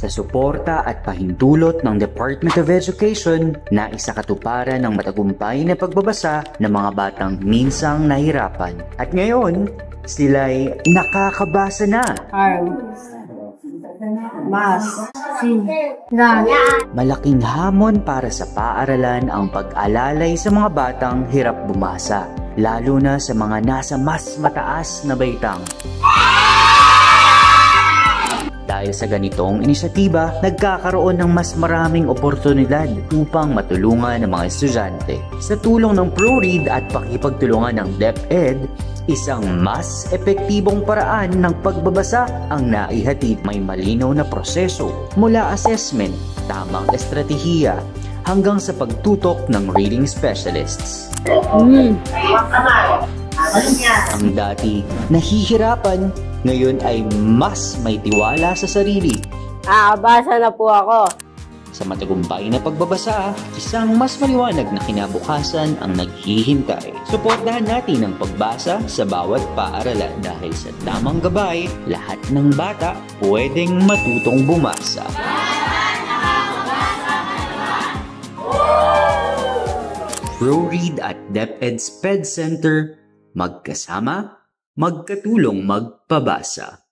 Sa suporta at pahintulot ng Department of Education na isakatuparan ng matagumpay na pagbabasa ng mga batang minsang nahirapan. At ngayon, sila'y nakakabasa na. Malaking hamon para sa paaralan ang pag-alalay sa mga batang hirap bumasa, lalo na sa mga nasa mas mataas na baitang. Dahil sa ganitong inisyatiba, nagkakaroon ng mas maraming oportunidad upang matulungan ng mga estudyante. Sa tulong ng ProRead at pakipagtulungan ng DepEd, isang mas epektibong paraan ng pagbabasa ang naihatid. May malinaw na proseso mula assessment, tamang estratehiya, hanggang sa pagtutok ng reading specialists. Ang dati nahihirapan, ngayon ay mas may tiwala sa sarili. Basa na po ako. Sa matagumpay na pagbabasa, isang mas maliwanag na kinabukasan ang naghihintay. Suportahan natin ang pagbasa sa bawat paaralan dahil sa tamang gabay, lahat ng bata pwedeng matutong bumasa. ProRead at DepEd SPED Center, magkasama, magkatulong magpabasa.